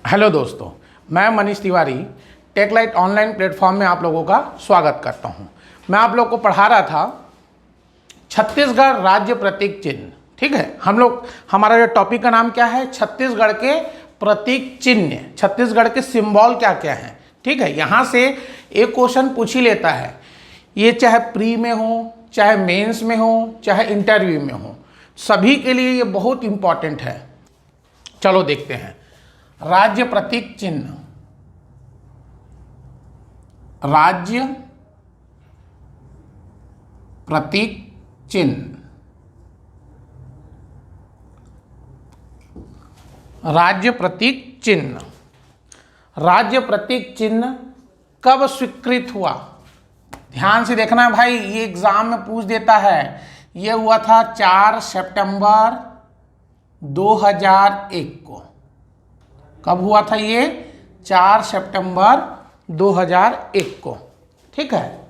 Hello दोस्तों, मैं Manish Tiwari टेकलाइट online platform में आप लोगों का स्वागत करता हूं। मैं आप लोग को पढ़ा रहा था छत्तीसगढ़ राज्य प्रतीक चिन्ह। ठीक है, हमारा जो टॉपिक का नाम क्या है, छत्तीसगढ़ के प्रतीक चिन्ह, छत्तीसगढ़ के सिंबल क्या क्या हैं। ठीक है, यहाँ से एक क्वेश्चन पूछ ही लेता है, ये चाहे प्री में हो, चाहे मेंस में हो, चाहे इंटरव्यू में हो, सभी के लिए ये बहुत इंपॉर्टेंट है। चलो देखते हैं। राज्य प्रतीक चिन्ह, राज्य प्रतीक चिन्ह, राज्य प्रतीक चिन्ह, राज्य प्रतीक चिन्ह कब स्वीकृत हुआ? ध्यान से देखना भाई, ये एग्जाम में पूछ देता है। ये हुआ था 4 सितंबर 2001 को। कब हुआ था ये? 4 सितंबर 2001 को। ठीक है,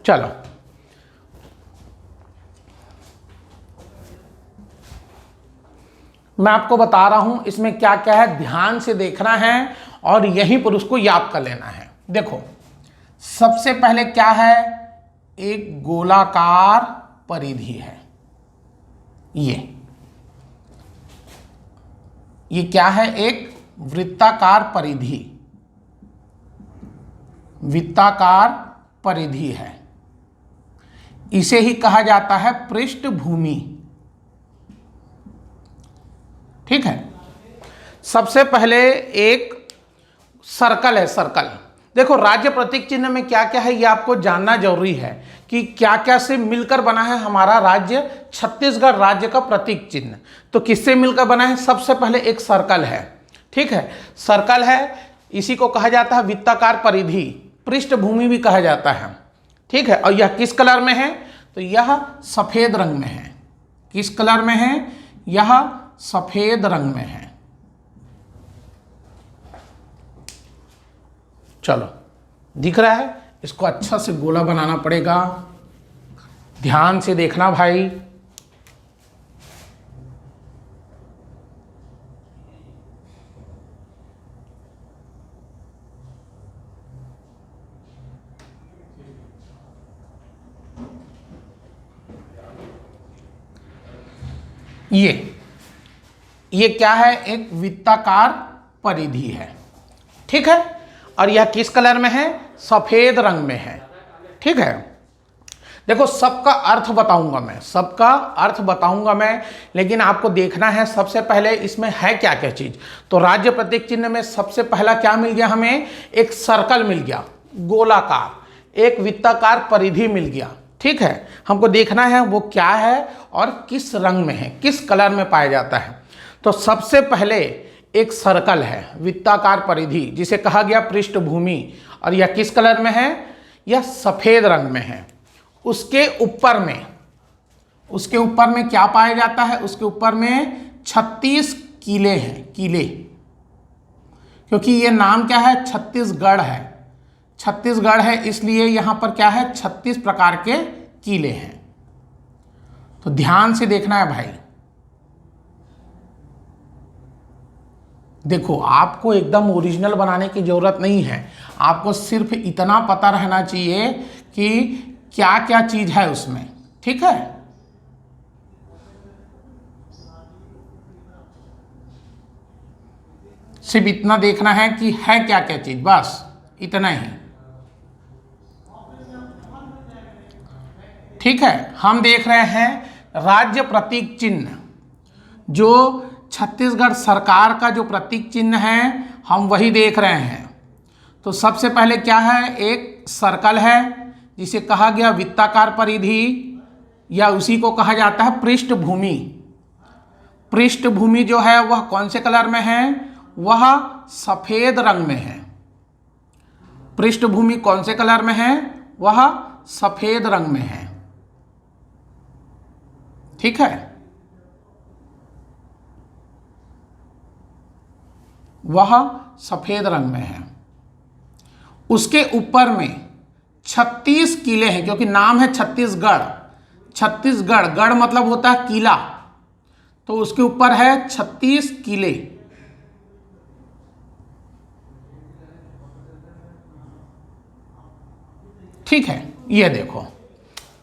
चलो मैं आपको बता रहा हूं इसमें क्या क्या है, ध्यान से देखना है और यहीं पर उसको याद कर लेना है। देखो, सबसे पहले क्या है, एक गोलाकार परिधि है। ये क्या है? एक वृत्ताकार परिधि, वृत्ताकार परिधि है। इसे ही कहा जाता है पृष्ठभूमि। ठीक है, सबसे पहले एक सर्कल है, सर्कल। देखो, राज्य प्रतीक चिन्ह में क्या क्या है ये आपको जानना जरूरी है कि क्या क्या से मिलकर बना है हमारा राज्य छत्तीसगढ़ राज्य का प्रतीक चिन्ह। तो किससे मिलकर बना है? सबसे पहले एक सर्कल है। ठीक है, सर्कल है, इसी को कहा जाता है वृत्ताकार परिधि, पृष्ठभूमि भी कहा जाता है। ठीक है, और यह किस कलर में है? तो यह सफेद रंग में है। किस कलर में है? यह सफेद रंग में है। चलो, दिख रहा है? इसको अच्छा से गोला बनाना पड़ेगा। ध्यान से देखना भाई। ये क्या है? एक वृत्ताकार परिधि है। ठीक है, और यह किस कलर में है? सफेद रंग में है। ठीक है, देखो सबका अर्थ बताऊंगा मैं, सबका अर्थ बताऊंगा मैं, लेकिन आपको देखना है सबसे पहले इसमें है क्या क्या चीज। तो राज्य प्रतीक चिन्ह में सबसे पहला क्या मिल गया हमें? एक सर्कल मिल गया, गोलाकार, एक वृत्ताकार परिधि मिल गया। ठीक है, हमको देखना है वो क्या है और किस रंग में है, किस कलर में पाया जाता है। तो सबसे पहले एक सर्कल है, वृत्ताकार परिधि, जिसे कहा गया पृष्ठभूमि, और यह किस कलर में है? यह सफेद रंग में है। उसके ऊपर में क्या पाया जाता है? उसके ऊपर में 36 किले हैं, किले, क्योंकि ये नाम क्या है? छत्तीसगढ़ है। छत्तीसगढ़ है इसलिए यहां पर क्या है? 36 प्रकार के किले हैं। तो ध्यान से देखना है भाई। देखो, आपको एकदम ओरिजिनल बनाने की जरूरत नहीं है, आपको सिर्फ इतना पता रहना चाहिए कि क्या क्या चीज है उसमें। ठीक है, सिर्फ इतना देखना है कि है क्या क्या चीज, बस इतना ही। ठीक है, हम देख रहे हैं राज्य प्रतीक चिन्ह, जो छत्तीसगढ़ सरकार का जो प्रतीक चिन्ह है हम वही देख रहे हैं। तो सबसे पहले क्या है? एक सर्कल है जिसे कहा गया वृत्ताकार परिधि, या उसी को कहा जाता है पृष्ठभूमि। पृष्ठभूमि जो है वह कौन से कलर में है? वह सफेद रंग में है। पृष्ठभूमि कौन से कलर में है? वह सफेद रंग में है। ठीक है, वह सफेद रंग में है। उसके ऊपर में 36 किले हैं, क्योंकि नाम है छत्तीसगढ़। छत्तीसगढ़, गढ़ मतलब होता है किला, तो उसके ऊपर है 36 किले। ठीक है, ये देखो,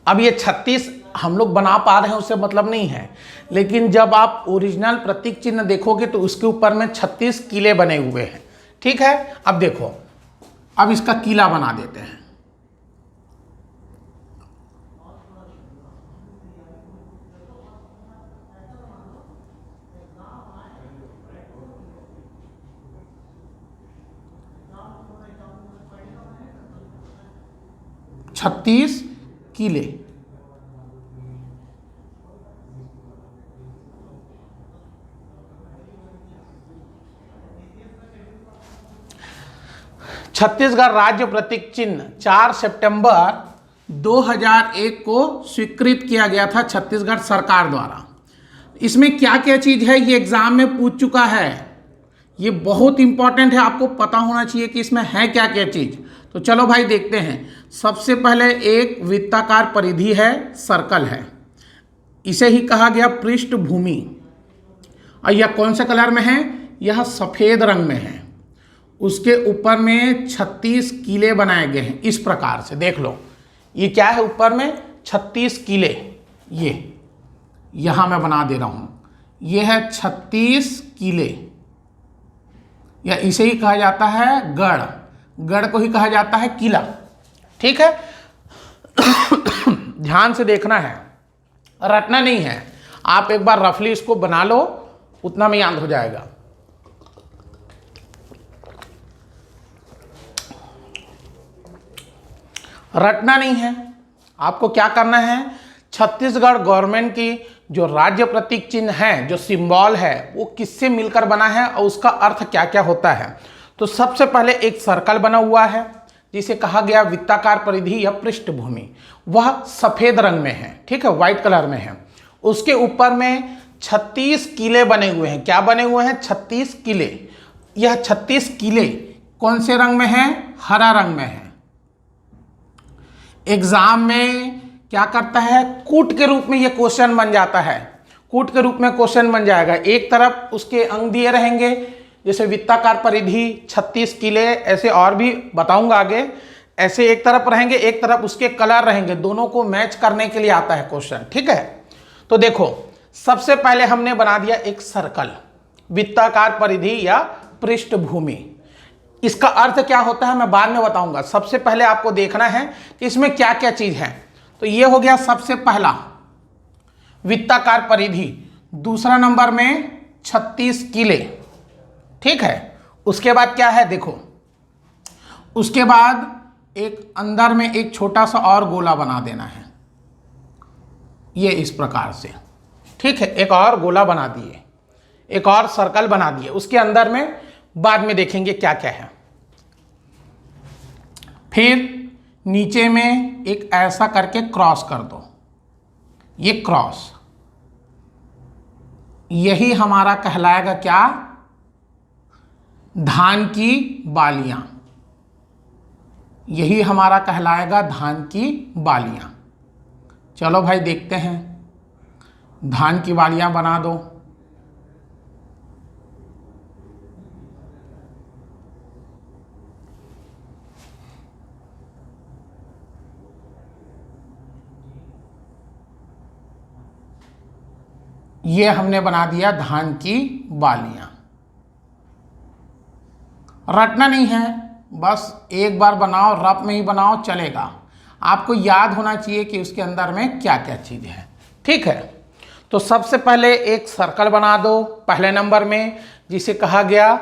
अब ये 36 हम लोग बना पा रहे हैं उससे मतलब नहीं है, लेकिन जब आप ओरिजिनल प्रतीक चिन्ह देखोगे तो उसके ऊपर में 36 किले बने हुए हैं। ठीक है, अब देखो, अब इसका किला बना देते हैं। छत्तीस किले। छत्तीसगढ़ राज्य प्रतीक चिन्ह 4 सितंबर 2001 को स्वीकृत किया गया था छत्तीसगढ़ सरकार द्वारा। इसमें क्या क्या चीज है ये एग्जाम में पूछ चुका है, ये बहुत इंपॉर्टेंट है, आपको पता होना चाहिए कि इसमें है क्या क्या चीज। तो चलो भाई देखते हैं। सबसे पहले एक वृत्ताकार परिधि है, सर्कल है, इसे ही कहा गया पृष्ठभूमि। और यह कौन से कलर में है? यह सफेद रंग में है। उसके ऊपर में 36 किले बनाए गए हैं इस प्रकार से, देख लो, ये क्या है ऊपर में 36 किले, ये यहां मैं बना दे रहा हूं, ये है 36 किले, या इसे ही कहा जाता है गढ़, गढ़ को ही कहा जाता है किला। ठीक है, ध्यान से देखना है, रटना नहीं है, आप एक बार रफली इसको बना लो, उतना में याद हो जाएगा। रटना नहीं है, आपको क्या करना है, छत्तीसगढ़ गवर्नमेंट की जो राज्य प्रतीक चिन्ह है, जो सिंबल है, वो किससे मिलकर बना है और उसका अर्थ क्या क्या होता है। तो सबसे पहले एक सर्कल बना हुआ है जिसे कहा गया वृत्ताकार परिधि या पृष्ठभूमि, वह सफेद रंग में है। ठीक है, व्हाइट कलर में है। उसके ऊपर में 36 किले बने हुए हैं। क्या बने हुए हैं? 36 किले। यह 36 किले कौन से रंग में है? हरा रंग में है। एग्जाम में क्या करता है, कूट के रूप में यह क्वेश्चन बन जाता है, कूट के रूप में क्वेश्चन बन जाएगा। एक तरफ उसके अंग दिए रहेंगे, जैसे वृत्ताकार परिधि 36 किले, ऐसे और भी बताऊंगा आगे, ऐसे एक तरफ रहेंगे, एक तरफ उसके कलर रहेंगे, दोनों को मैच करने के लिए आता है क्वेश्चन। ठीक है, तो देखो, सबसे पहले हमने बना दिया एक सर्कल, वृत्ताकार परिधि या पृष्ठभूमि। इसका अर्थ क्या होता है मैं बाद में बताऊंगा, सबसे पहले आपको देखना है कि इसमें क्या क्या चीज है। तो ये हो गया सबसे पहला वृत्ताकार परिधि, दूसरा नंबर में 36 किले। ठीक है, उसके बाद क्या है देखो, उसके बाद एक अंदर में एक छोटा सा और गोला बना देना है, ये इस प्रकार से। ठीक है, एक और गोला बना दिए, एक और सर्कल बना दिए, उसके अंदर में बाद में देखेंगे क्या क्या है। फिर नीचे में एक ऐसा करके क्रॉस कर दो, ये क्रॉस, यही हमारा कहलाएगा क्या? धान की बालियां, यही हमारा कहलाएगा धान की बालियां। चलो भाई देखते हैं, धान की बालियां बना दो। ये हमने बना दिया धान की बालियां। रटना नहीं है, बस एक बार बनाओ, रफ में ही बनाओ चलेगा, आपको याद होना चाहिए कि उसके अंदर में क्या क्या चीज़ है। ठीक है, तो सबसे पहले एक सर्कल बना दो पहले नंबर में, जिसे कहा गया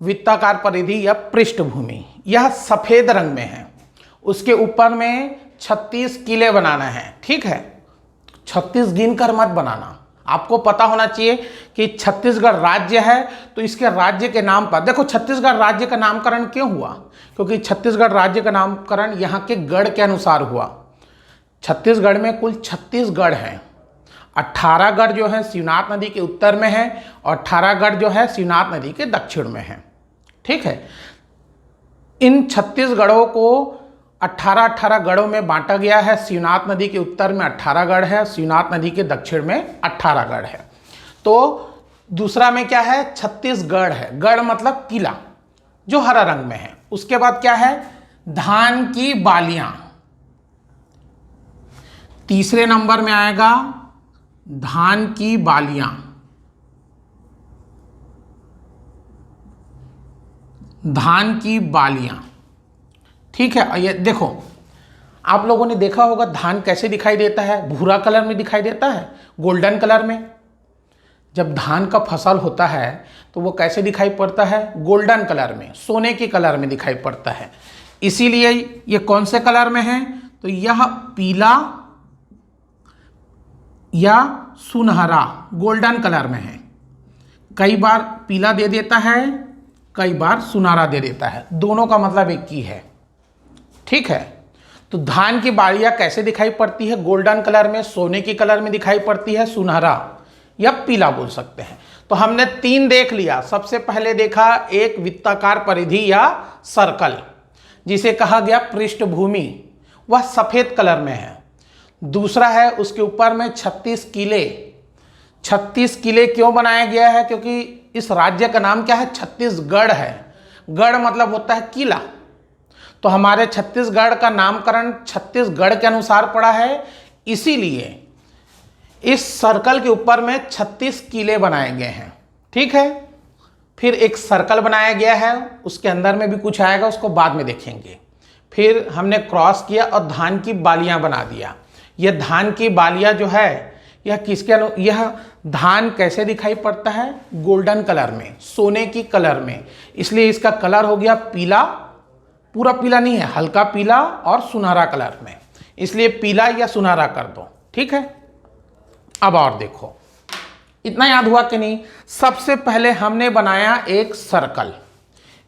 वृत्ताकार परिधि या पृष्ठभूमि। यह सफ़ेद रंग में है, उसके ऊपर में 36 किले बनाना है। ठीक है, 36 गिन कर मत बनाना, आपको पता होना चाहिए कि छत्तीसगढ़ राज्य है तो इसके राज्य के नाम पर, देखो छत्तीसगढ़ राज्य का नामकरण क्यों हुआ? क्योंकि छत्तीसगढ़ राज्य का नामकरण यहाँ के गढ़ के अनुसार हुआ। छत्तीसगढ़ में कुल 36 गढ़ हैं, 18 गढ़ जो है शिवनाथ नदी के उत्तर में है और 18 गढ़ जो है शिवनाथ नदी के दक्षिण में है। ठीक है, इन 36 गढ़ों को 18 गढ़ों में बांटा गया है। शिवनाथ नदी के उत्तर में 18 गढ़ है, शिवनाथ नदी के दक्षिण में 18 गढ़ है। तो दूसरा में क्या है, छत्तीसगढ़ है, गढ़ मतलब किला जो हरा रंग में है। उसके बाद क्या है, धान की बालियां। तीसरे नंबर में आएगा धान की बालियां, धान की बालियां। ठीक है, ये देखो आप लोगों ने देखा होगा धान कैसे दिखाई देता है, भूरा कलर में दिखाई देता है, गोल्डन कलर में। जब धान का फसल होता है तो वो कैसे दिखाई पड़ता है, गोल्डन कलर में, सोने के कलर में दिखाई पड़ता है। इसीलिए ये कौन से कलर में है, तो यह पीला या सुनहरा गोल्डन कलर में है। कई बार पीला दे देता है, कई बार सुनहरा दे देता है, दोनों का मतलब एक ही है। ठीक है, तो धान की बालियां कैसे दिखाई पड़ती है, गोल्डन कलर में, सोने की कलर में दिखाई पड़ती है, सुनहरा या पीला बोल सकते हैं। तो हमने 3 देख लिया। सबसे पहले देखा एक वृत्ताकार परिधि या सर्कल, जिसे कहा गया पृष्ठभूमि, वह सफेद कलर में है। दूसरा है उसके ऊपर में 36 किले। 36 किले क्यों बनाया गया है, क्योंकि इस राज्य का नाम क्या है, छत्तीसगढ़ है। गढ़ मतलब होता है किला, तो हमारे छत्तीसगढ़ का नामकरण छत्तीसगढ़ के अनुसार पड़ा है, इसीलिए इस सर्कल के ऊपर में 36 किले बनाए गए हैं। ठीक है, फिर एक सर्कल बनाया गया है, उसके अंदर में भी कुछ आएगा, उसको बाद में देखेंगे। फिर हमने क्रॉस किया और धान की बालियां बना दिया। यह धान की बालियां जो है यह किसके यह धान कैसे दिखाई पड़ता है, गोल्डन कलर में, सोने की कलर में, इसलिए इसका कलर हो गया पीला। पूरा पीला नहीं है, हल्का पीला और सुनहरा कलर में, इसलिए पीला या सुनहरा कर दो। ठीक है, अब और देखो, इतना याद हुआ कि नहीं। सबसे पहले हमने बनाया एक सर्कल,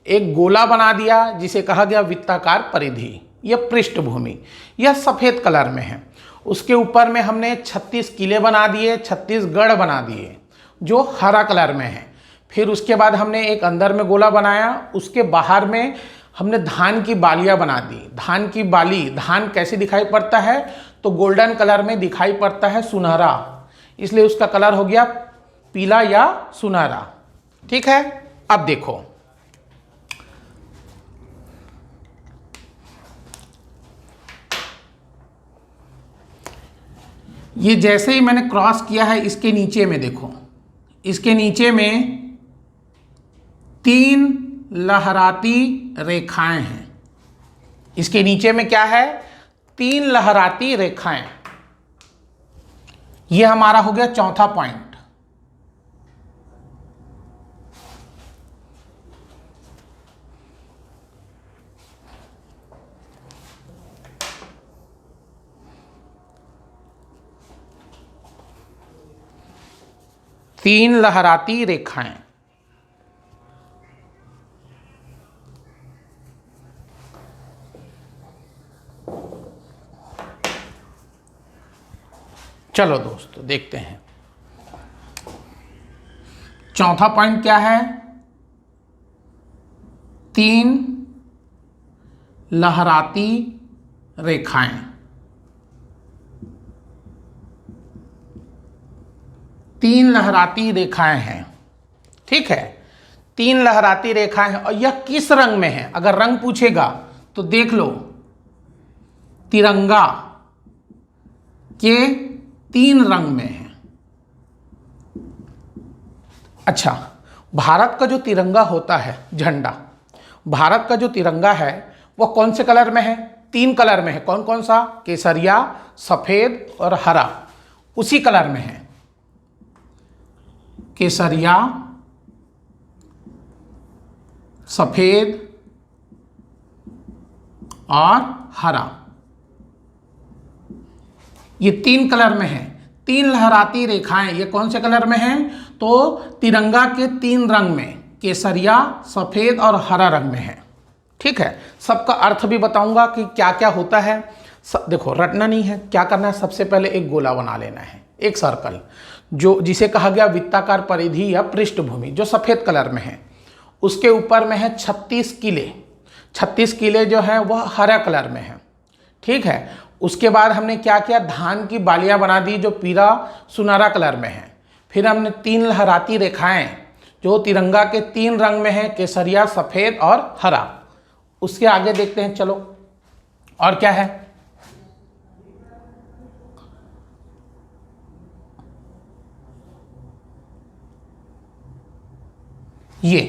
एक गोला बना दिया जिसे कहा गया वृत्ताकार परिधि, यह पृष्ठभूमि, यह सफेद कलर में है। उसके ऊपर में हमने 36 किले बना दिए, छत्तीसगढ़ बना दिए जो हरा कलर में है। फिर उसके बाद हमने एक अंदर में गोला बनाया, उसके बाहर में हमने धान की बालियां बना दी। धान की बाली, धान कैसे दिखाई पड़ता है, तो गोल्डन कलर में दिखाई पड़ता है, सुनहरा, इसलिए उसका कलर हो गया पीला या सुनहरा। ठीक है, अब देखो ये जैसे ही मैंने क्रॉस किया है, इसके नीचे में देखो, इसके नीचे में 3 लहराती रेखाएं हैं। इसके नीचे में क्या है, 3 लहराती रेखाएं। यह हमारा हो गया चौथा पॉइंट। तीन लहराती रेखाएं। चलो दोस्तों देखते हैं चौथा पॉइंट क्या है, 3 लहराती रेखाएं। तीन लहराती रेखाएं हैं। ठीक है, 3 लहराती रेखाएं हैं और यह किस रंग में है, अगर रंग पूछेगा तो देख लो, तिरंगा के 3 रंग में है। अच्छा, भारत का जो तिरंगा होता है, झंडा, भारत का जो तिरंगा है वह कौन से कलर में है, 3 कलर में है। कौन कौन सा, केसरिया, सफेद और हरा, उसी कलर में है, केसरिया, सफेद और हरा, ये 3 कलर में है। 3 लहराती रेखाएं, ये कौन से कलर में हैं, तो तिरंगा के 3 रंग में, केसरिया, सफेद और हरा रंग में है। ठीक है, सबका अर्थ भी बताऊंगा कि क्या क्या होता है। देखो रटना नहीं है, क्या करना है, सबसे पहले एक गोला बना लेना है, एक सर्कल, जो जिसे कहा गया वृत्ताकार परिधि या पृष्ठभूमि, जो सफेद कलर में है। उसके ऊपर में है 36 किले। 36 किले जो है वह हरा कलर में है। ठीक है, उसके बाद हमने क्या किया, धान की बालियां बना दी जो पीला सुनहरा कलर में है। फिर हमने 3 लहराती रेखाएं जो तिरंगा के 3 रंग में है, केसरिया, सफेद और हरा। उसके आगे देखते हैं, चलो और क्या है। ये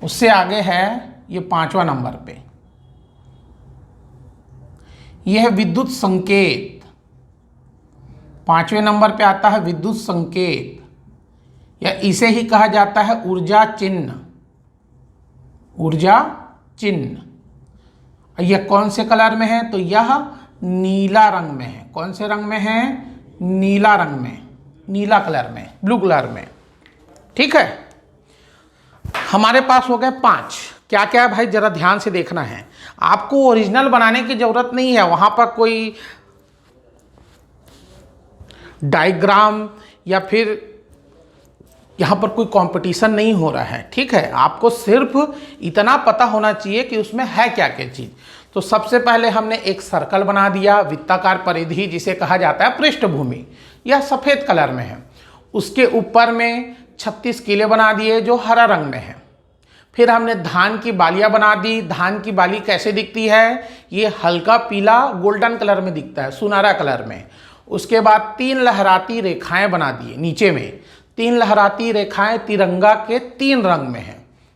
उससे आगे है, ये 5वां नंबर पे, ये है विद्युत संकेत। 5वें नंबर पे आता है विद्युत संकेत, या इसे ही कहा जाता है ऊर्जा चिन्ह। ऊर्जा चिन्ह यह कौन से कलर में है, तो यह नीला रंग में है। कौन से रंग में है, नीला रंग में, नीला कलर में, ब्लू कलर में। ठीक है, हमारे पास हो गए 5। क्या क्या है भाई, जरा ध्यान से देखना है। आपको ओरिजिनल बनाने की जरूरत नहीं है, वहां पर कोई डायग्राम या फिर यहाँ पर कोई कंपटीशन नहीं हो रहा है। ठीक है, आपको सिर्फ इतना पता होना चाहिए कि उसमें है क्या क्या चीज़। तो सबसे पहले हमने एक सर्कल बना दिया, वृत्ताकार परिधि जिसे कहा जाता है पृष्ठभूमि, यह सफ़ेद कलर में है। उसके ऊपर में 36 किले बना दिए जो हरा रंग में है। फिर हमने धान की बालियाँ बना दी। धान की बाली कैसे दिखती है, ये हल्का पीला गोल्डन कलर में दिखता है, सुनहरा कलर में। उसके बाद 3 लहराती रेखाएं बना दिए नीचे में। 3 लहराती रेखाएं तिरंगा के 3 रंग में है।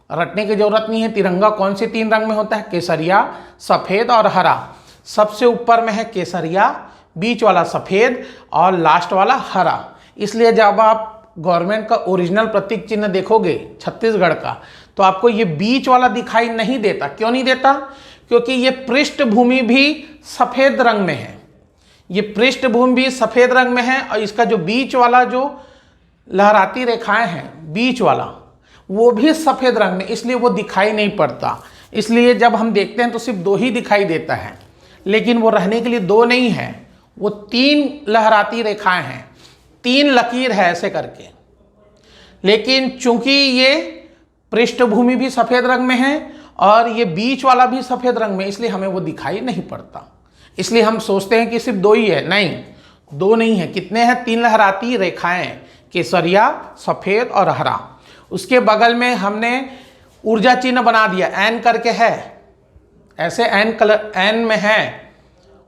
रटने की जरूरत नहीं है, तिरंगा कौन से 3 रंग में होता है, केसरिया, सफ़ेद और हरा। सबसे ऊपर में है केसरिया, बीच वाला सफ़ेद और लास्ट वाला हरा। इसलिए जब आप गवर्नमेंट का ओरिजिनल प्रतीक चिन्ह देखोगे छत्तीसगढ़ का, तो आपको ये बीच वाला दिखाई नहीं देता। क्यों नहीं देता, क्योंकि ये पृष्ठभूमि भी सफ़ेद रंग में है। ये पृष्ठभूमि भी सफ़ेद रंग में है और इसका जो बीच वाला जो लहराती रेखाएं हैं, बीच वाला, वो भी सफ़ेद रंग में, इसलिए वो दिखाई नहीं पड़ता। इसलिए जब हम देखते हैं तो सिर्फ 2 ही दिखाई देता है, लेकिन वो रहने के लिए 2 नहीं है, वो 3 लहराती रेखाएं हैं, 3 लकीर है ऐसे करके। लेकिन चूंकि ये पृष्ठभूमि भी सफ़ेद रंग में है और ये बीच वाला भी सफ़ेद रंग में, इसलिए हमें वो दिखाई नहीं पड़ता। इसलिए हम सोचते हैं कि सिर्फ 2 ही है, नहीं, 2 नहीं है। कितने हैं, 3 लहराती रेखाएं, केसरिया, सफ़ेद और हरा। उसके बगल में हमने ऊर्जा चिन्ह बना दिया, एन करके है, ऐसे एन कलर, एन में है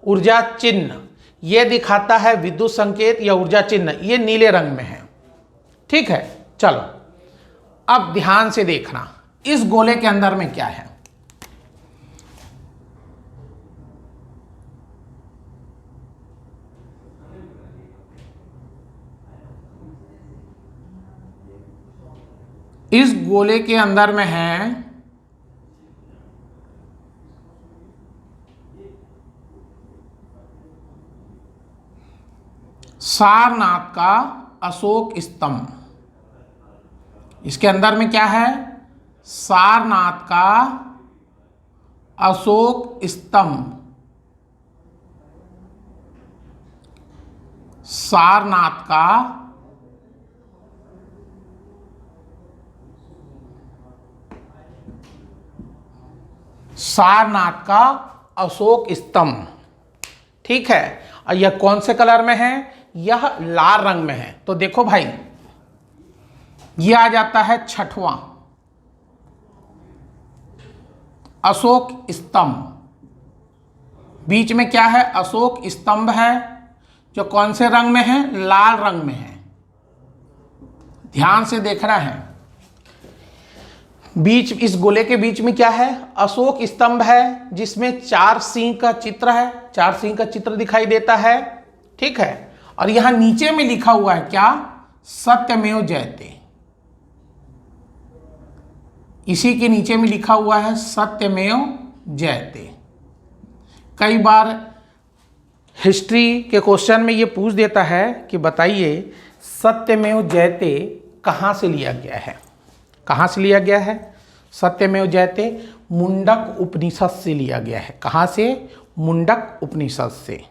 ऊर्जा चिन्ह। ये दिखाता है विद्युत संकेत या ऊर्जा चिन्ह, ये नीले रंग में है। ठीक है, चलो अब ध्यान से देखना, इस गोले के अंदर में क्या है। इस गोले के अंदर में है सारनाथ का अशोक स्तंभ। इसके अंदर में क्या है, सारनाथ का अशोक स्तंभ। सारनाथ का सारनाथ का अशोक स्तंभ। ठीक है, और यह कौन से कलर में है, यह लाल रंग में है। तो देखो भाई, यह आ जाता है 6वां अशोक स्तंभ। बीच में क्या है, अशोक स्तंभ है, जो कौन से रंग में है, लाल रंग में है। ध्यान से देखना है, बीच, इस गोले के बीच में क्या है, अशोक स्तंभ है, जिसमें 4 सिंह का चित्र है, 4 सिंह का चित्र दिखाई देता है। ठीक है, और यहां नीचे में लिखा हुआ है क्या, सत्यमेव जयते। इसी के नीचे में लिखा हुआ है सत्यमेव जयते। कई बार हिस्ट्री के क्वेश्चन में ये पूछ देता है कि बताइए सत्यमेव जयते कहाँ से लिया गया है। कहाँ से लिया गया है सत्यमेव जयते, मुंडक उपनिषद से लिया गया है। कहाँ से, मुंडक उपनिषद से।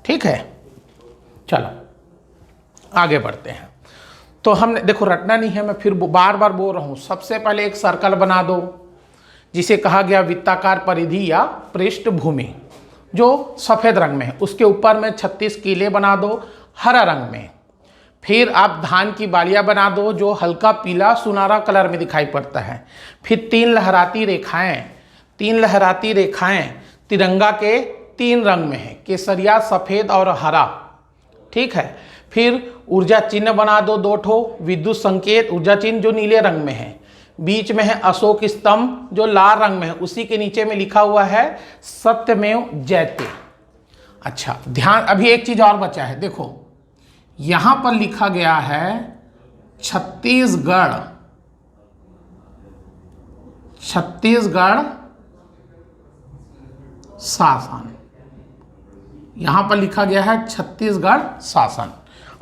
ठीक है, चलो आगे बढ़ते हैं। तो हमने देखो, रटना नहीं है, मैं फिर बार बार बोल रहा हूँ। सबसे पहले एक सर्कल बना दो जिसे कहा गया वृत्ताकार परिधि या पृष्ठभूमि, जो सफ़ेद रंग में है। उसके ऊपर में 36 कीले बना दो हरा रंग में। फिर आप धान की बालियां बना दो जो हल्का पीला सुनहरा कलर में दिखाई पड़ता है। फिर 3 लहराती रेखाएं तिरंगा के 3 रंग में है, केसरिया, सफ़ेद और हरा। ठीक है। फिर ऊर्जा चिन्ह बना दो 2 ठो, विद्युत संकेत ऊर्जा चिन्ह जो नीले रंग में है, बीच में है अशोक स्तंभ जो लाल रंग में है, उसी के नीचे में लिखा हुआ है सत्यमेव जयते। अच्छा ध्यान, अभी एक चीज और बचा है, देखो यहां पर लिखा गया है छत्तीसगढ़ शासन, यहां पर लिखा गया है छत्तीसगढ़ शासन।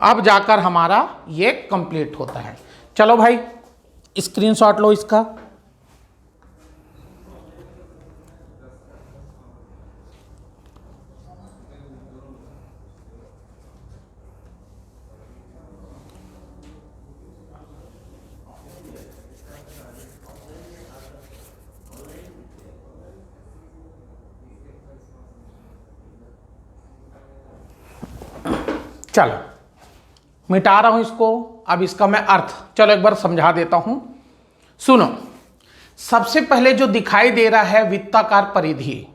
अब जाकर हमारा ये कंप्लीट होता है। चलो भाई स्क्रीनशॉट लो इसका। चलो मिटा रहा हूं इसको। अब इसका मैं अर्थ चलो एक बार समझा देता हूं, सुनो। सबसे पहले जो दिखाई दे रहा है वृत्ताकार परिधि,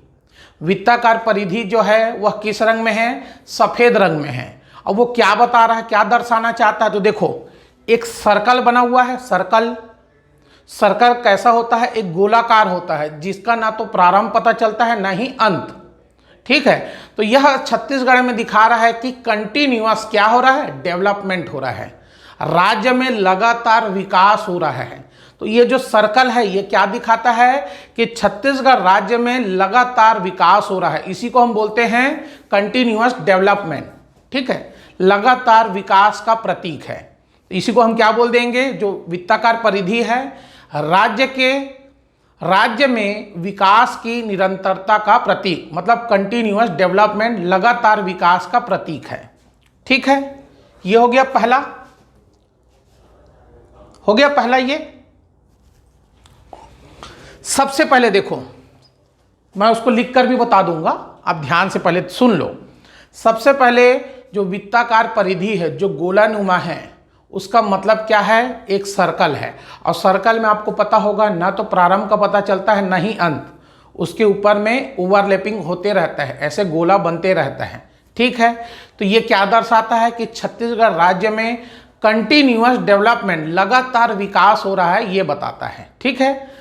वृत्ताकार परिधि जो है वह किस रंग में है? सफेद रंग में है। अब वो क्या बता रहा है, क्या दर्शाना चाहता है? तो देखो एक सर्कल बना हुआ है। सर्कल कैसा होता है? एक गोलाकार होता है जिसका ना तो प्रारंभ पता चलता है ना ही अंत। ठीक है। तो यह छत्तीसगढ़ में दिखा रहा है कि कंटिन्यूअस क्या हो रहा है? डेवलपमेंट हो रहा है, राज्य में लगातार विकास हो रहा है। तो ये जो सर्कल है ये क्या दिखाता है कि छत्तीसगढ़ राज्य में लगातार विकास हो रहा है। इसी को हम बोलते हैं कंटिन्यूअस डेवलपमेंट। ठीक है, लगातार विकास का प्रतीक है। इसी को हम क्या बोल देंगे? जो वृत्ताकार परिधि है राज्य में विकास की निरंतरता का प्रतीक, मतलब कंटिन्यूअस डेवलपमेंट, लगातार विकास का प्रतीक है। ठीक है, ये हो गया पहला ये। सबसे पहले देखो मैं उसको लिखकर भी बता दूंगा, आप ध्यान से पहले सुन लो। सबसे पहले जो वृत्ताकार परिधि है जो गोलानुमा है उसका मतलब क्या है? एक सर्कल है। और सर्कल में आपको पता होगा ना तो प्रारंभ का पता चलता है ना ही अंत, उसके ऊपर में ओवरलैपिंग होते रहता है, ऐसे गोला बनते रहता है। ठीक है, तो ये क्या दर्शाता है कि छत्तीसगढ़ राज्य में कंटिन्यूअस डेवलपमेंट, लगातार विकास हो रहा है, ये बताता है। ठीक है,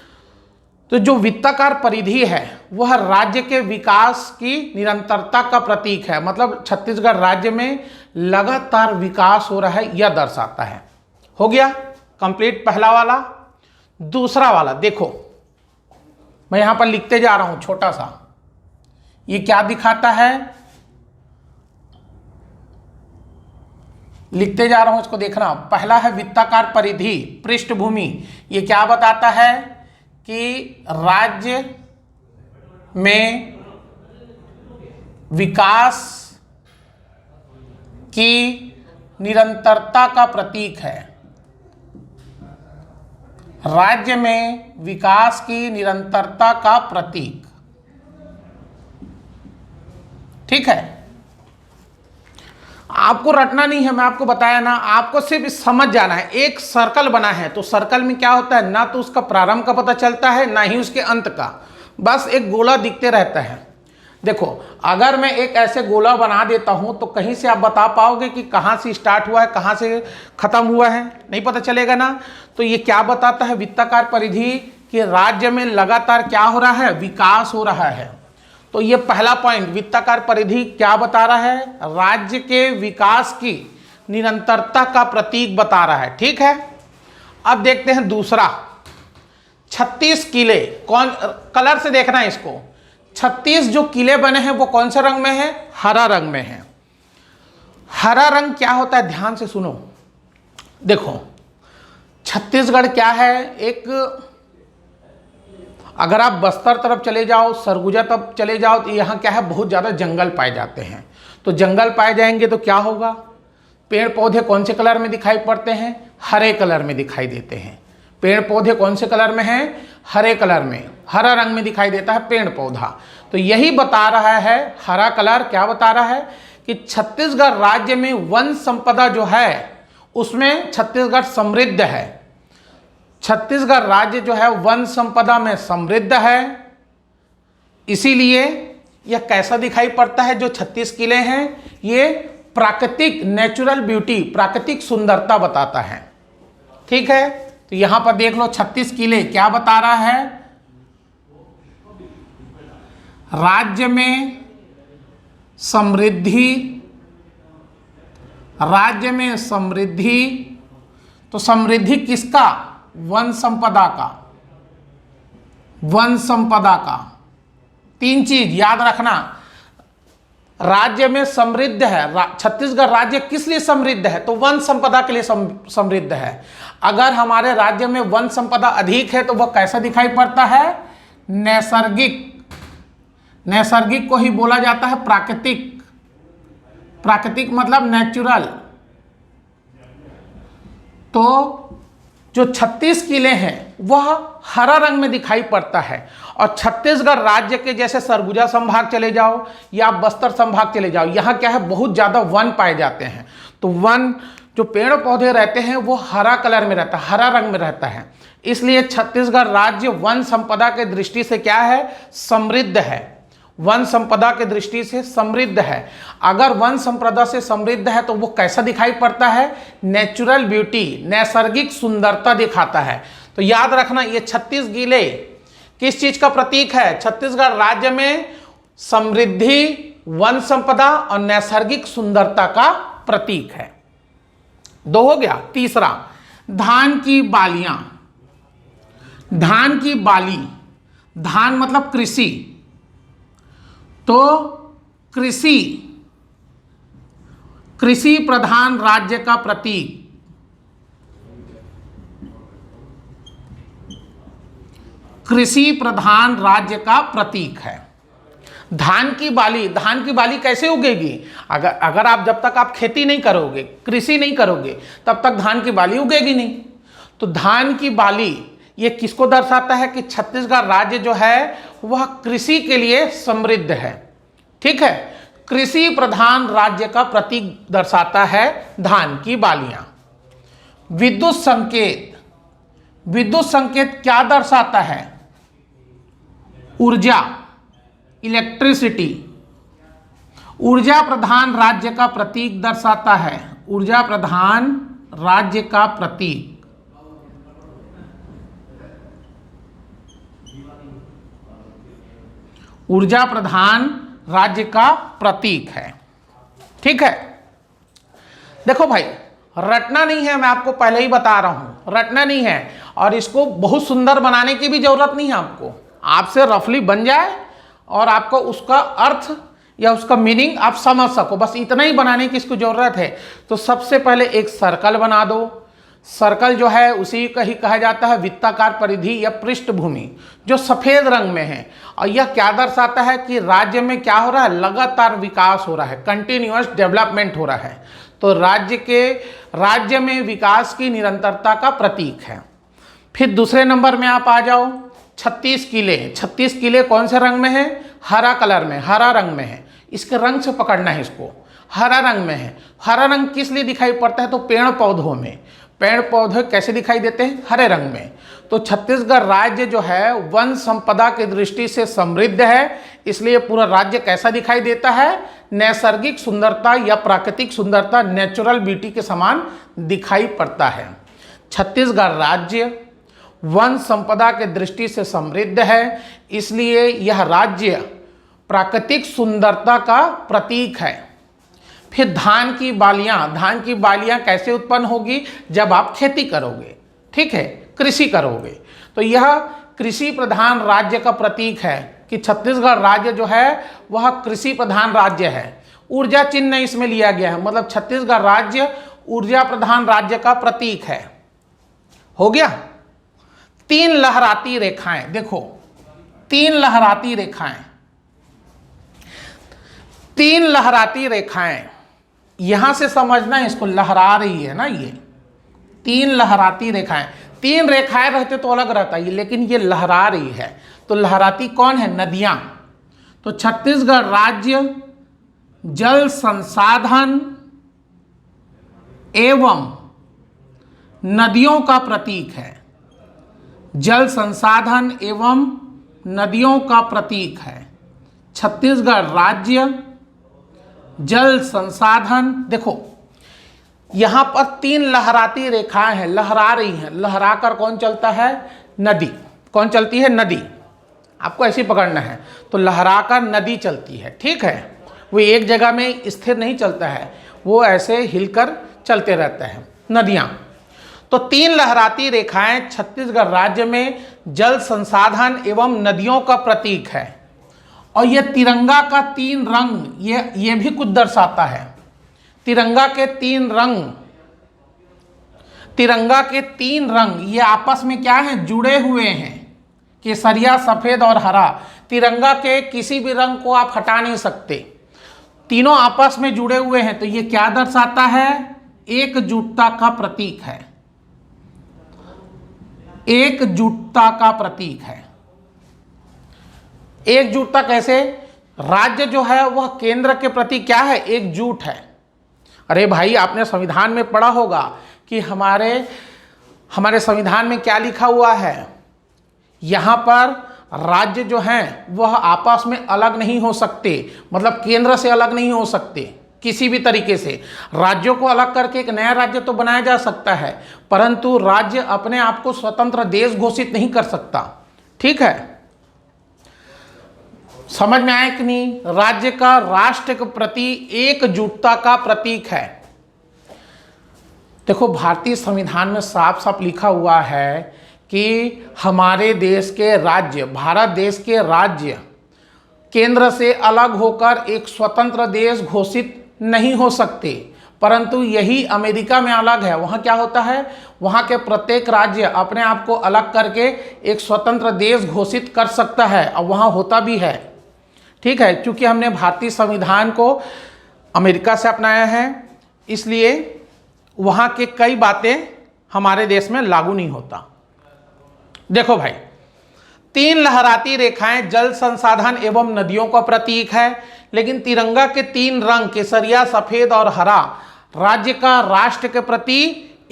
तो जो वृत्ताकार परिधि है वह राज्य के विकास की निरंतरता का प्रतीक है, मतलब छत्तीसगढ़ राज्य में लगातार विकास हो रहा है यह दर्शाता है। हो गया कंप्लीट पहला वाला। दूसरा वाला देखो, मैं यहां पर लिखते जा रहा हूं छोटा सा। ये क्या दिखाता है? लिखते जा रहा हूं, इसको देखना। पहला है वृत्ताकार परिधि पृष्ठभूमि। ये क्या बताता है कि राज्य में विकास की निरंतरता का प्रतीक है। राज्य में विकास की निरंतरता का प्रतीक। ठीक है, आपको रटना नहीं है, मैं आपको बताया ना, आपको सिर्फ समझ जाना है। एक सर्कल बना है तो सर्कल में क्या होता है? ना तो उसका प्रारंभ का पता चलता है ना ही उसके अंत का, बस एक गोला दिखते रहता है। देखो अगर मैं एक ऐसे गोला बना देता हूं तो कहीं से आप बता पाओगे कि कहां से स्टार्ट हुआ है कहां से खत्म हुआ है? नहीं पता चलेगा ना। तो ये क्या बताता है वृत्ताकार परिधि कि राज्य में लगातार क्या हो रहा है? विकास हो रहा है। तो ये पहला पॉइंट, वृत्ताकार परिधि क्या बता रहा है? राज्य के विकास की निरंतरता का प्रतीक बता रहा है। ठीक है, अब देखते हैं दूसरा। 36 किले, कौन कलर से देखना है इसको? 36 जो किले बने हैं वो कौन से रंग में है? हरा रंग में है। हरा रंग क्या होता है? ध्यान से सुनो। देखो छत्तीसगढ़ क्या है, एक अगर आप बस्तर तरफ चले जाओ, सरगुजा तरफ चले जाओ तो यहाँ क्या है? बहुत ज़्यादा जंगल पाए जाते हैं। तो जंगल पाए जाएंगे तो क्या होगा? पेड़ पौधे कौन से कलर में दिखाई पड़ते हैं? हरे कलर में दिखाई देते हैं। पेड़ पौधे कौन से कलर में हैं? हरे कलर में, हरा रंग में दिखाई देता है पेड़ पौधा। तो यही बता रहा है हरा कलर, क्या बता रहा है कि छत्तीसगढ़ राज्य में वन संपदा जो है उसमें छत्तीसगढ़ समृद्ध है। छत्तीसगढ़ राज्य जो है वन संपदा में समृद्ध है। इसीलिए यह कैसा दिखाई पड़ता है, जो 36 किले हैं ये प्राकृतिक नेचुरल ब्यूटी, प्राकृतिक सुंदरता बताता है। ठीक है, तो यहां पर देख लो 36 किले क्या बता रहा है, राज्य में समृद्धि, राज्य में समृद्धि। तो समृद्धि किसका, वन संपदा का, वन संपदा का। तीन चीज याद रखना, राज्य में समृद्ध है। छत्तीसगढ़ राज्य किस लिए समृद्ध है, तो वन संपदा के लिए समृद्ध है। अगर हमारे राज्य में वन संपदा अधिक है तो वह कैसा दिखाई पड़ता है, नैसर्गिक। नैसर्गिक को ही बोला जाता है प्राकृतिक। प्राकृतिक मतलब नेचुरल। तो जो 36 किले हैं वह हरा रंग में दिखाई पड़ता है। और छत्तीसगढ़ राज्य के जैसे सरगुजा संभाग चले जाओ या बस्तर संभाग चले जाओ, यहाँ क्या है, बहुत ज़्यादा वन पाए जाते हैं। तो वन जो पेड़ पौधे रहते हैं वो हरा कलर में रहता है, हरा रंग में रहता है। इसलिए छत्तीसगढ़ राज्य वन संपदा के दृष्टि से क्या है, समृद्ध है। वन संपदा के दृष्टि से समृद्ध है। अगर वन संपदा से समृद्ध है तो वो कैसा दिखाई पड़ता है, नेचुरल ब्यूटी, नैसर्गिक सुंदरता दिखाता है। तो याद रखना ये 36 किले किस चीज का प्रतीक है, छत्तीसगढ़ राज्य में समृद्धि, वन संपदा और नैसर्गिक सुंदरता का प्रतीक है। दो हो गया। तीसरा, धान की बालियां। धान की बाली, धान मतलब कृषि, तो कृषि, कृषि प्रधान राज्य का प्रतीक। कृषि प्रधान राज्य का प्रतीक है धान की बाली। धान की बाली कैसे उगेगी, अगर आप जब तक आप खेती नहीं करोगे, कृषि नहीं करोगे, तब तक धान की बाली उगेगी नहीं। तो धान की बाली ये किसको दर्शाता है कि छत्तीसगढ़ राज्य जो है वह कृषि के लिए समृद्ध है। ठीक है, कृषि प्रधान राज्य का प्रतीक दर्शाता है धान की बालियां। विद्युत संकेत, विद्युत संकेत क्या दर्शाता है, ऊर्जा, इलेक्ट्रिसिटी। ऊर्जा प्रधान राज्य का प्रतीक दर्शाता है, ऊर्जा प्रधान राज्य का प्रतीक। ऊर्जा प्रधान राज्य का प्रतीक है। ठीक है, देखो भाई रटना नहीं है, मैं आपको पहले ही बता रहा हूं, रटना नहीं है। और इसको बहुत सुंदर बनाने की भी जरूरत नहीं है आपको, आपसे रफली बन जाए और आपको उसका अर्थ या उसका मीनिंग आप समझ सको, बस इतना ही बनाने की इसको जरूरत है। तो सबसे पहले एक सर्कल बना दो। सर्कल जो है उसी का ही कहा जाता है वृत्ताकार परिधि या पृष्ठभूमि, जो सफेद रंग में है। और यह क्या दर्शाता है कि राज्य में क्या हो रहा है, लगातार विकास हो रहा है, कंटिन्यूअस डेवलपमेंट हो रहा है। तो राज्य में विकास की निरंतरता का प्रतीक है। फिर दूसरे नंबर में आप आ जाओ, 36 किले। 36 किले कौन से रंग में है, हरा कलर में, हरा रंग में है। इसके रंग से पकड़ना है इसको, हरा रंग में है। हरा रंग किस लिए दिखाई पड़ता है, तो पेड़ पौधों में। पेड़ पौधे कैसे दिखाई देते हैं, हरे रंग में। तो छत्तीसगढ़ राज्य जो है वन संपदा की दृष्टि से समृद्ध है, इसलिए पूरा राज्य कैसा दिखाई देता है, नैसर्गिक सुंदरता या प्राकृतिक सुंदरता, नेचुरल ब्यूटी के समान दिखाई पड़ता है। छत्तीसगढ़ राज्य वन संपदा के दृष्टि से समृद्ध है, इसलिए यह राज्य प्राकृतिक सुंदरता का प्रतीक है। फिर धान की बालियां, धान की बालियां कैसे उत्पन्न होगी, जब आप खेती करोगे, ठीक है, कृषि करोगे। तो यह कृषि प्रधान राज्य का प्रतीक है कि छत्तीसगढ़ राज्य जो है वह कृषि प्रधान राज्य है। ऊर्जा चिन्ह इसमें लिया गया है, मतलब छत्तीसगढ़ राज्य ऊर्जा प्रधान राज्य का प्रतीक है। हो गया। 3 लहराती रेखाएं, देखो 3 लहराती रेखाएं, 3 लहराती रेखाएं, यहां से समझना है इसको, लहरा रही है ना ये 3 लहराती रेखाएं। 3 रेखाएं रहते तो अलग रहता है, लेकिन ये लहरा रही है। तो लहराती कौन है, नदियां। तो छत्तीसगढ़ राज्य जल संसाधन एवं नदियों का प्रतीक है। जल संसाधन एवं नदियों का प्रतीक है। छत्तीसगढ़ राज्य जल संसाधन, देखो यहां पर 3 लहराती रेखाएं हैं, लहरा रही हैं। लहरा कर कौन चलता है? नदी। कौन चलती है? नदी। आपको ऐसे पकड़ना है। तो लहरा कर नदी चलती है, ठीक है। वो एक जगह में स्थिर नहीं चलता है, वो ऐसे हिलकर चलते रहते हैं, नदियां। तो 3 लहराती रेखाएं छत्तीसगढ़ राज्य में जल संसाधन एवं नदियों का प्रतीक है। और यह तिरंगा का 3 रंग ये भी कुछ दर्शाता है। तिरंगा के 3 रंग, तिरंगा के 3 रंग ये आपस में क्या है? जुड़े हुए हैं। केसरिया, सफेद और हरा। तिरंगा के किसी भी रंग को आप हटा नहीं सकते, तीनों आपस में जुड़े हुए हैं। तो ये क्या दर्शाता है? एकजुटता का प्रतीक है। एकजुटता का प्रतीक है। एकजुटता कैसे? राज्य जो है वह केंद्र के प्रति क्या है? एकजुट है। अरे भाई, आपने संविधान में पढ़ा होगा कि हमारे संविधान में क्या लिखा हुआ है? यहाँ पर राज्य जो हैं वह आपस में अलग नहीं हो सकते, मतलब केंद्र से अलग नहीं हो सकते किसी भी तरीके से। राज्यों को अलग करके एक नया राज्य तो बनाया जा सकता है, परंतु राज्य अपने आप को स्वतंत्र देश घोषित नहीं कर सकता, ठीक है। समझ में आया कि नहीं? राज्य का राष्ट्र के प्रति एकजुटता का प्रतीक है। देखो, भारतीय संविधान में साफ साफ लिखा हुआ है कि हमारे देश के राज्य, भारत देश के राज्य केंद्र से अलग होकर एक स्वतंत्र देश घोषित नहीं हो सकते। परंतु यही अमेरिका में अलग है। वहाँ क्या होता है? वहाँ के प्रत्येक राज्य अपने आप को अलग करके एक स्वतंत्र देश घोषित कर सकता है, और वहाँ होता भी है, ठीक है। क्योंकि हमने भारतीय संविधान को अमेरिका से अपनाया है, इसलिए वहाँ के कई बातें हमारे देश में लागू नहीं होता। देखो भाई, 3 लहराती रेखाएं जल संसाधन एवं नदियों का प्रतीक है, लेकिन तिरंगा के 3 रंग केसरिया, सफेद और हरा राज्य का राष्ट्र के प्रति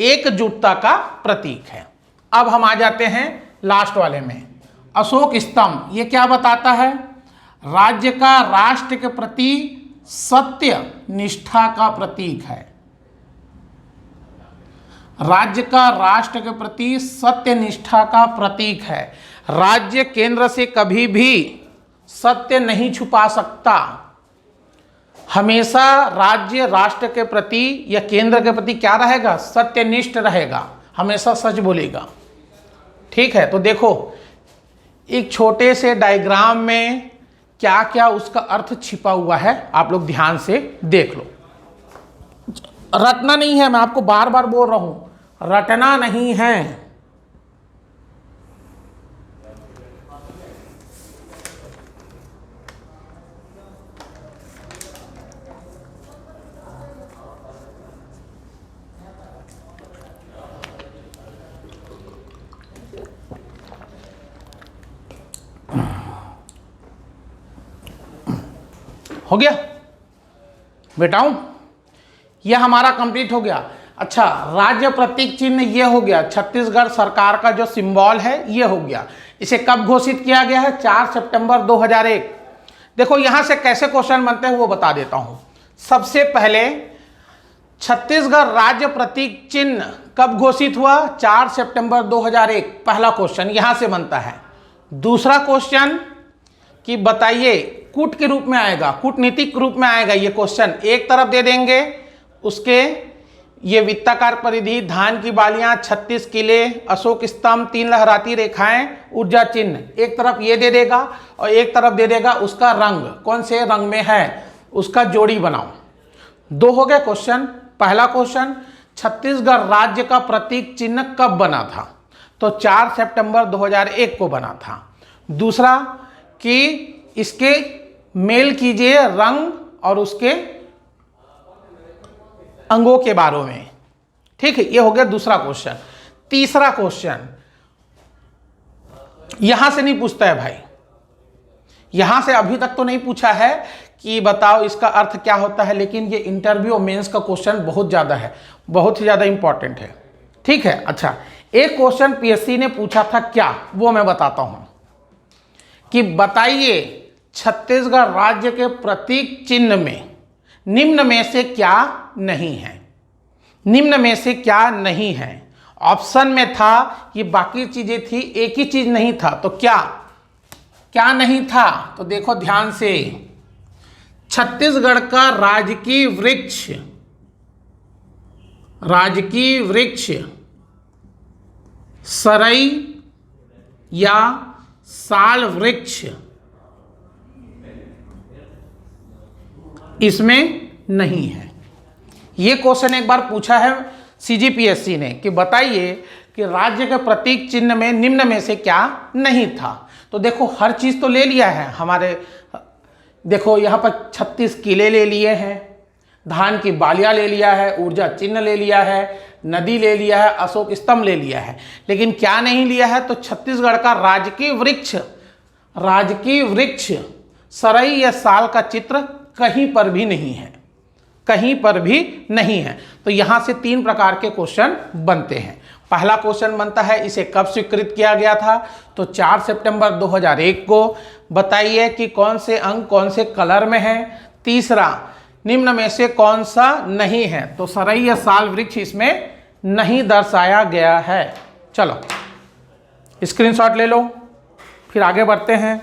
एकजुटता का प्रतीक है। अब हम आ जाते हैं लास्ट वाले में, अशोक स्तंभ। ये क्या बताता है? राज्य का राष्ट्र के प्रति सत्य निष्ठा का प्रतीक है। राज्य का राष्ट्र के प्रति सत्य निष्ठा का प्रतीक है। राज्य केंद्र से कभी भी सत्य नहीं छुपा सकता। हमेशा राज्य राष्ट्र के प्रति या केंद्र के प्रति क्या रहेगा? सत्यनिष्ठ रहेगा, हमेशा सच बोलेगा, ठीक है। तो देखो, एक छोटे से डायग्राम में क्या क्या उसका अर्थ छिपा हुआ है, आप लोग ध्यान से देख लो। रटना नहीं है, मैं आपको बार बार बोल रहा हूं, रटना नहीं है। हो गया बेटाऊं? यह हमारा कंप्लीट हो गया। अच्छा, राज्य प्रतीक चिन्ह ये हो गया, छत्तीसगढ़ सरकार का जो सिंबल है ये हो गया। इसे कब घोषित किया गया है? 4 सितंबर 2001। देखो यहां से कैसे क्वेश्चन बनते हैं वो बता देता हूं। सबसे पहले छत्तीसगढ़ राज्य प्रतीक चिन्ह कब घोषित हुआ? 4 सितंबर 2001। पहला क्वेश्चन यहां से बनता है। दूसरा क्वेश्चन कि बताइए कूट के रूप में आएगा, कूटनीतिक रूप में आएगा ये क्वेश्चन। एक तरफ दे देंगे उसके ये वृत्ताकार परिधि, धान की बालियां, 36 किले, अशोक स्तंभ, 3 लहराती रेखाएं, ऊर्जा चिन्ह। एक तरफ ये दे देगा और एक तरफ दे देगा उसका रंग, कौन से रंग में है उसका जोड़ी बनाओ। 2 हो गए क्वेश्चन। पहला क्वेश्चन, छत्तीसगढ़ राज्य का प्रतीक चिन्ह कब बना था? तो 4 सितंबर 2001 को बना था। दूसरा कि इसके मेल कीजिए रंग और उसके अंगों के बारे में, ठीक है। ये हो गया दूसरा क्वेश्चन। तीसरा क्वेश्चन यहां से नहीं पूछता है भाई, यहां से अभी तक तो नहीं पूछा है कि बताओ इसका अर्थ क्या होता है, लेकिन ये इंटरव्यू और मेंस का क्वेश्चन बहुत ज़्यादा है, बहुत ही ज़्यादा इंपॉर्टेंट है। ठीक है, अच्छा एक क्वेश्चन पीएससी ने पूछा था क्या, वो मैं बताता हूँ कि बताइए छत्तीसगढ़ राज्य के प्रतीक चिन्ह में निम्न में से क्या नहीं है। निम्न में से क्या नहीं है, ऑप्शन में था कि बाकी चीजें थी, एक ही चीज नहीं था, तो क्या क्या नहीं था, तो देखो ध्यान से, छत्तीसगढ़ का राजकीय वृक्ष सरई या साल वृक्ष इसमें नहीं है। ये क्वेश्चन एक बार पूछा है सीजीपीएससी ने कि बताइए कि राज्य के प्रतीक चिन्ह में निम्न में से क्या नहीं था। तो देखो हर चीज तो ले लिया है हमारे, देखो यहाँ पर 36 किले ले लिए हैं, धान की बालियां ले लिया है, ऊर्जा चिन्ह ले लिया है, नदी ले लिया है, अशोक स्तंभ ले लिया है, लेकिन क्या नहीं लिया है, तो छत्तीसगढ़ का राजकीय वृक्ष सरई या साल का चित्र कहीं पर भी नहीं है, कहीं पर भी नहीं है। तो यहां से 3 प्रकार के क्वेश्चन बनते हैं। पहला क्वेश्चन बनता है इसे कब स्वीकृत किया गया था, तो 4 सितंबर 2001 को। बताइए कि कौन से अंक कौन से कलर में है। तीसरा, निम्न में से कौन सा नहीं है, तो सरई या साल वृक्ष इसमें नहीं दर्शाया गया है। चलो स्क्रीनशॉट ले लो, फिर आगे बढ़ते हैं।